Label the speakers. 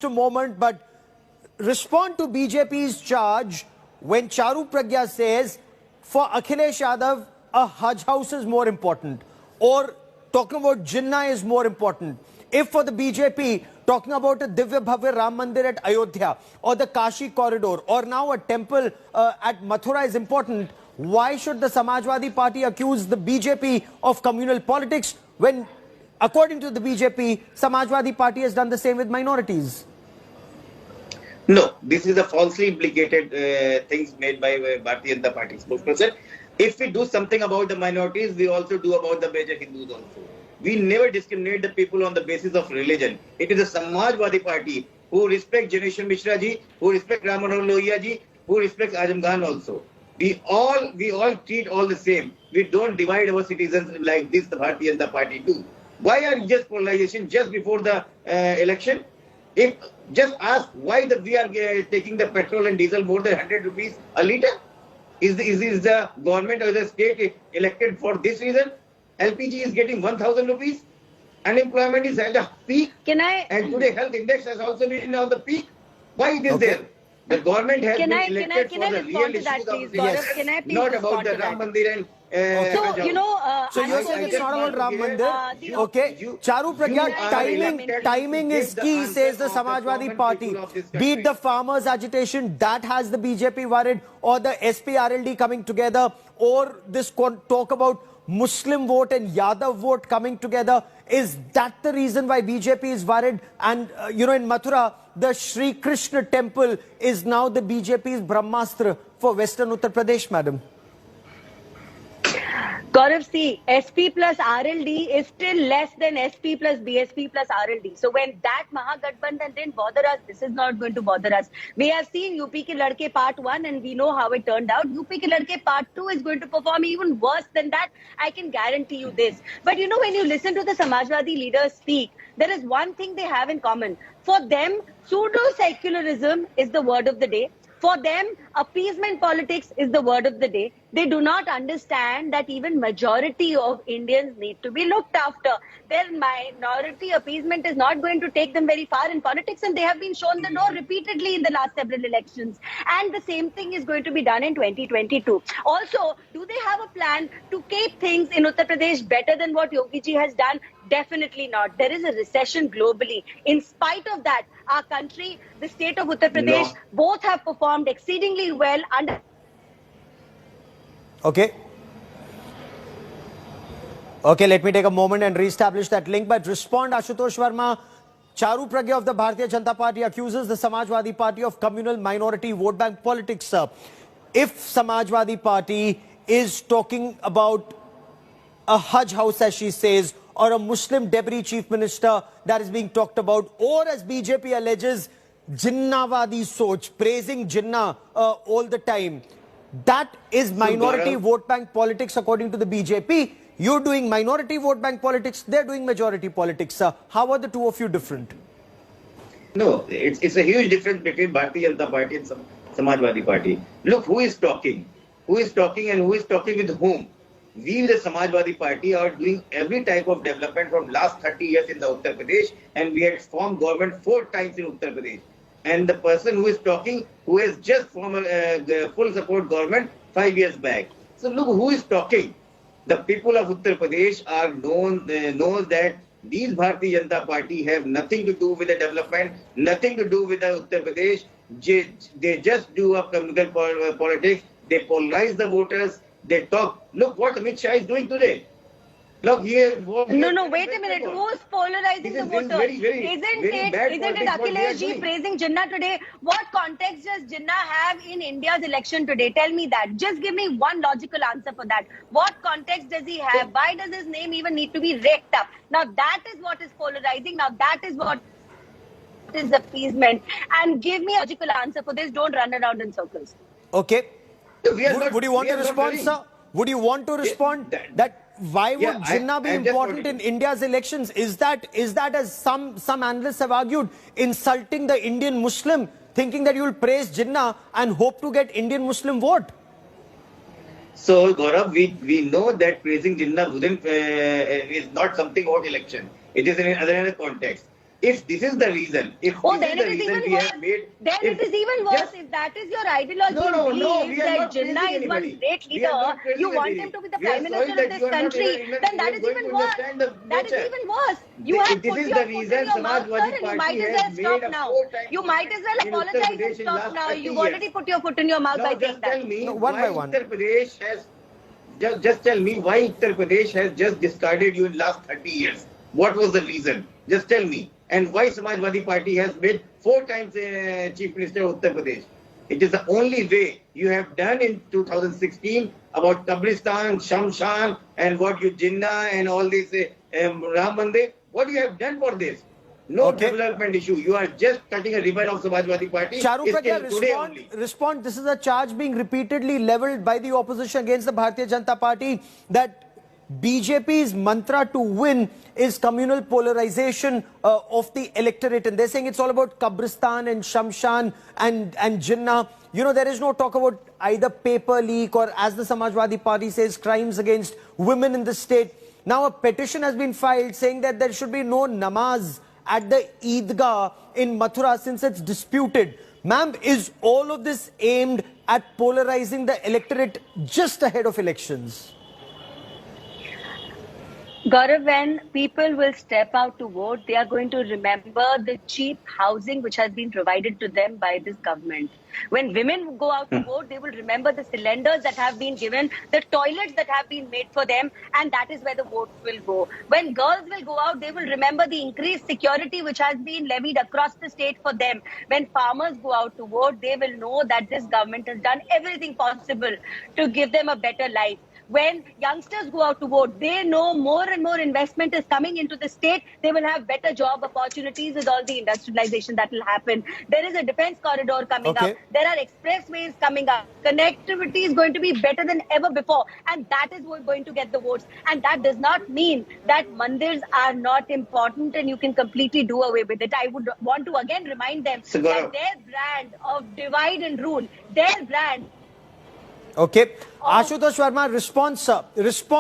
Speaker 1: a moment, but respond to BJP's charge when Charu Pragya says for Akhilesh Yadav, a Hajj house is more important, or talking about Jinnah is more important. If for the BJP, talking about a Divya Bhavya Ram Mandir at Ayodhya, or the Kashi corridor, or now a temple at Mathura is important, why should the Samajwadi Party accuse the BJP of communal politics when, according to the BJP, Samajwadi Party has done the same with minorities?
Speaker 2: No, this is a falsely implicated things made by Bharatiya Janata Party spokesperson. If we do something about the minorities, we also do about the major Hindus also. We never discriminate the people on the basis of religion. It is a Samajwadi Party who respects Janesh Mishra ji, who respects Ram Manohar Lohia ji, who respects Azam Khan also. We all treat all the same. We don't divide our citizens like this the Bharatiya Janata Party do. Why are just polarization just before the election? If just ask why we are taking the petrol and diesel more than 100 rupees a litre? Is the government or the state elected for this reason? LPG is getting 1,000 rupees. Unemployment is at a peak. And today health index has also been on the peak. Why it is there? The government has been elected for the real issues of the yes. Not about the Ram Mandir and
Speaker 1: so you're saying it's not about Ram Mandir? Okay. Charu Pragya, timing is key, says the Samajwadi Party. Be it the farmers' agitation, that has the BJP worried, or the SPRLD coming together, or this talk about Muslim vote and Yadav vote coming together. Is that the reason why BJP is worried? And, in Mathura, the Sri Krishna temple is now the BJP's Brahmastra for Western Uttar Pradesh, madam.
Speaker 3: Gaurav, see, SP plus RLD is still less than SP plus BSP plus RLD. So when that Mahagathbandhan didn't bother us, this is not going to bother us. We have seen UP Ke Ladke Part 1 and we know how it turned out. UP Ke Ladke Part 2 is going to perform even worse than that. I can guarantee you this. But when you listen to the Samajwadi leaders speak, there is one thing they have in common. For them, pseudo-secularism is the word of the day. For them, appeasement politics is the word of the day. They do not understand that even majority of Indians need to be looked after. Their minority appeasement is not going to take them very far in politics, and they have been shown the door repeatedly in the last several elections. And the same thing is going to be done in 2022. Also, do they have a plan to keep things in Uttar Pradesh better than what Yogi ji has done? Definitely not. There is a recession globally. In spite of that, our country, the state of Uttar Pradesh, both have performed exceedingly well under...
Speaker 1: Okay, let me take a moment and re-establish that link. But respond, Ashutosh Verma. Charu Pragya of the Bharatiya Janata Party accuses the Samajwadi Party of communal minority vote bank politics, sir. If Samajwadi Party is talking about a Hajj house, as she says, or a Muslim deputy chief minister that is being talked about, or as BJP alleges, Jinnawadi Soch, praising Jinnah all the time, that is minority vote bank politics according to the BJP. You're doing minority vote bank politics, they're doing majority politics. How are the two of you different?
Speaker 2: No, it's a huge difference between Bharatiya Janata Party and Samajwadi Party. Look, who is talking? Who is talking and who is talking with whom? We, the Samajwadi Party, are doing every type of development from last 30 years in the Uttar Pradesh, and we had formed government 4 times in Uttar Pradesh. And the person who is talking, who has just formed a full support government 5 years back. So look, who is talking? The people of Uttar Pradesh are knows that these Bharatiya Janata Party have nothing to do with the development, nothing to do with the Uttar Pradesh. They just do a communal politics. They polarize the voters. They talk. Look what Amit Shah is doing today. Look here.
Speaker 3: No, wait a minute. Who's polarizing the voters? Isn't it Akhilesh ji praising Jinnah today? What context does Jinnah have in India's election today? Tell me that. Just give me one logical answer for that. What context does he have? Why does his name even need to be raked up? Now that is what is polarizing. Now that is what is appeasement. And give me a logical answer for this. Don't run around in circles.
Speaker 1: Okay. Would you want to respond, sir? Would you want to respond that why would Jinnah be important in India's elections? Is that as some analysts have argued, insulting the Indian Muslim, thinking that you will praise Jinnah and hope to get Indian Muslim vote?
Speaker 2: So Gaurav, we know that praising Jinnah is not something about election. It is in another context. if this is the reason, if
Speaker 3: Oh,
Speaker 2: this
Speaker 3: then
Speaker 2: is
Speaker 3: it
Speaker 2: the
Speaker 3: is
Speaker 2: reason
Speaker 3: even
Speaker 2: we
Speaker 3: worse.
Speaker 2: have made,
Speaker 3: Then
Speaker 2: if,
Speaker 3: it is even worse.
Speaker 2: just,
Speaker 3: If that is your ideology,
Speaker 2: no,
Speaker 3: and
Speaker 2: we
Speaker 3: believes
Speaker 2: are
Speaker 3: that
Speaker 2: not praising
Speaker 3: Jinnah is one
Speaker 2: anybody.
Speaker 3: great
Speaker 2: We are
Speaker 3: leader,
Speaker 2: not praising
Speaker 3: you want him
Speaker 2: anybody.
Speaker 3: to be the
Speaker 2: We are
Speaker 3: Prime
Speaker 2: sorry
Speaker 3: Minister of
Speaker 2: that
Speaker 3: this
Speaker 2: you are not
Speaker 3: country, then that
Speaker 2: even
Speaker 3: is
Speaker 2: going
Speaker 3: even
Speaker 2: to
Speaker 3: worse.
Speaker 2: understand the
Speaker 3: That is
Speaker 2: nature.
Speaker 3: even worse. You have
Speaker 2: This
Speaker 3: put
Speaker 2: is
Speaker 3: your
Speaker 2: the
Speaker 3: foot in
Speaker 2: reason
Speaker 3: your mouth, sir,
Speaker 2: Samajwadi
Speaker 3: and you
Speaker 2: Party
Speaker 3: might as
Speaker 2: has
Speaker 3: well
Speaker 2: made
Speaker 3: stop
Speaker 2: a
Speaker 3: now.
Speaker 2: 4-time
Speaker 3: You might as
Speaker 2: government
Speaker 3: well
Speaker 2: in Uttar
Speaker 3: apologize and
Speaker 2: Pradesh in
Speaker 3: stop
Speaker 2: last
Speaker 3: now.
Speaker 2: 30
Speaker 3: You've
Speaker 2: years.
Speaker 3: already put your foot in your mouth
Speaker 2: Now
Speaker 3: by saying
Speaker 2: just
Speaker 3: that.
Speaker 2: tell me
Speaker 1: No, one
Speaker 2: why
Speaker 1: by one.
Speaker 2: Uttar Pradesh has just tell me why Uttar Pradesh has just discarded you in last 30 years. What was the reason? Just tell me. And why Samajwadi Party has made 4 times Chief Minister of Uttar Pradesh? It is the only way you have done in 2016 about Kabristan, Shamshan, and what you Jinnah and all this Ram Mandir. What you have done for this? No
Speaker 1: Okay.
Speaker 2: development issue. You are just cutting a ribbon of Samajwadi Party.
Speaker 1: Charu
Speaker 2: It's
Speaker 1: Pragya,
Speaker 2: till today only.
Speaker 1: respond. This is a charge being repeatedly leveled by the opposition against the Bharatiya Janata Party that BJP's mantra to win is communal polarization of the electorate. And they're saying it's all about Kabristan and Shamshan and Jinnah. You know, there is no talk about either paper leak or, as the Samajwadi Party says, crimes against women in the state. Now, a petition has been filed saying that there should be no namaz at the Eidgah in Mathura since it's disputed. Ma'am, is all of this aimed at polarizing the electorate just ahead of elections?
Speaker 3: Gaurav, when people will step out to vote, they are going to remember the cheap housing which has been provided to them by this government. When women go out to vote, they will remember the cylinders that have been given, the toilets that have been made for them, and that is where the votes will go. When girls will go out, they will remember the increased security which has been levied across the state for them. When farmers go out to vote, they will know that this government has done everything possible to give them a better life. When youngsters go out to vote, they know more and more investment is coming into the state. They will have better job opportunities with all the industrialization that will happen. There is a defense corridor coming up.
Speaker 1: Okay.
Speaker 3: There are expressways coming up. Connectivity is going to be better than ever before. And that is what going to get the votes. And that does not mean that mandirs are not important and you can completely do away with it. I would want to again remind them
Speaker 2: So,
Speaker 3: that
Speaker 2: Gaurav,
Speaker 3: their brand of divide and rule, their brand
Speaker 1: Okay.
Speaker 3: of
Speaker 1: Ashutosh Verma, response, sir. Response.